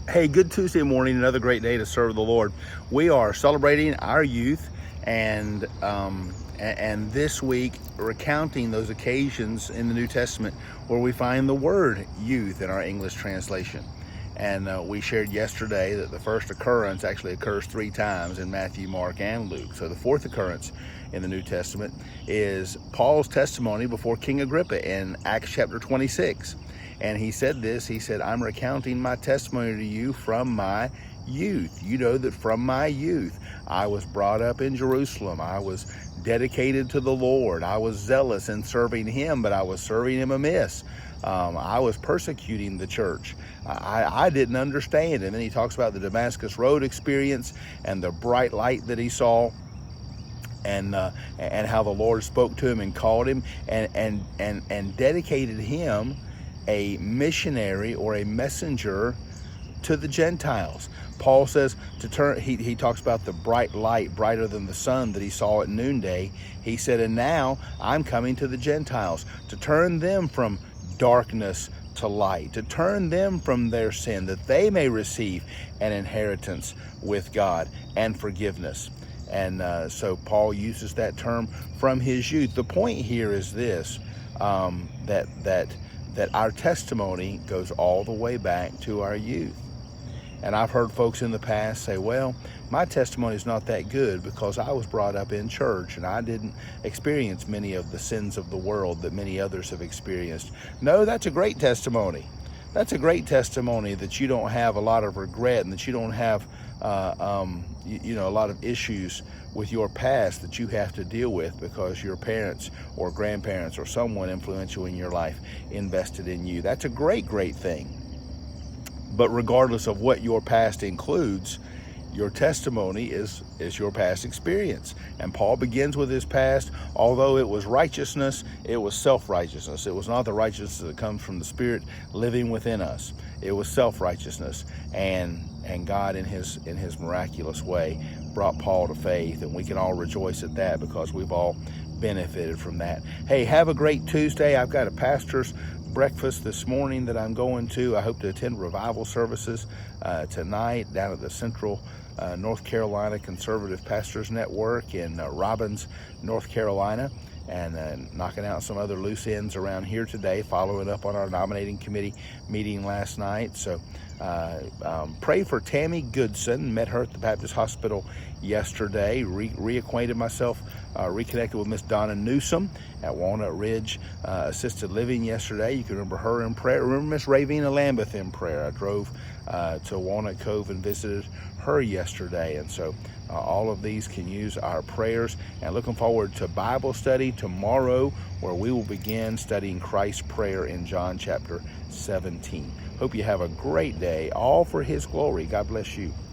Hey, good Tuesday morning, another great day to serve the Lord. We are celebrating our youth and this week recounting those occasions in the New Testament where we find the word youth in our English translation. And we shared yesterday that the first occurrence actually occurs 3 times in Matthew, Mark, and Luke. So the fourth occurrence in the New Testament is Paul's testimony before King Agrippa in Acts chapter 26. And he said this, he said, I'm recounting my testimony to you from my youth. You know that from my youth, I was brought up in Jerusalem. I was dedicated to the Lord. I was zealous in serving him, but I was serving him amiss. I was persecuting the church. I didn't understand. And then he talks about the Damascus Road experience and the bright light that he saw, and how the Lord spoke to him and called him and dedicated him a missionary or a messenger to the Gentiles. Paul says to turn, he talks about the bright light, brighter than the sun that he saw at noonday. He said, and now I'm coming to the Gentiles to turn them from darkness to light, to turn them from their sin, that they may receive an inheritance with God and forgiveness. And so Paul uses that term from his youth. The point here is this, that our testimony goes all the way back to our youth. And I've heard folks in the past say, well, my testimony is not that good because I was brought up in church and I didn't experience many of the sins of the world that many others have experienced. No, that's a great testimony. That's a great testimony that you don't have a lot of regret and that you don't have a lot of issues with your past that you have to deal with because your parents or grandparents or someone influential in your life invested in you. That's a great thing. But regardless of what your past includes, your testimony is your past experience. And Paul begins with his past. Although it was righteousness, it was self-righteousness. It was not the righteousness that comes from the Spirit living within us. It was self-righteousness. And God in his miraculous way brought Paul to faith. And we can all rejoice at that because we've all benefited from that. Hey, have a great Tuesday. I've got a pastor's breakfast this morning that I'm going to. I hope to attend revival services tonight down at the Central North Carolina Conservative Pastors Network in Robbins, North Carolina, and knocking out some other loose ends around here today, following up on our nominating committee meeting last night. So pray for Tammy Goodson. Met her at the Baptist Hospital yesterday. Reacquainted myself, reconnected with Miss Donna Newsom at Walnut Ridge Assisted Living yesterday. You can remember her in prayer. Remember Miss Ravina Lambeth in prayer. I drove to Walnut Cove and visited her yesterday. And so all of these can use our prayers. And looking forward to Bible study tomorrow, where we will begin studying Christ's prayer in John chapter 17. Hope you have a great day, all for his glory. God bless you.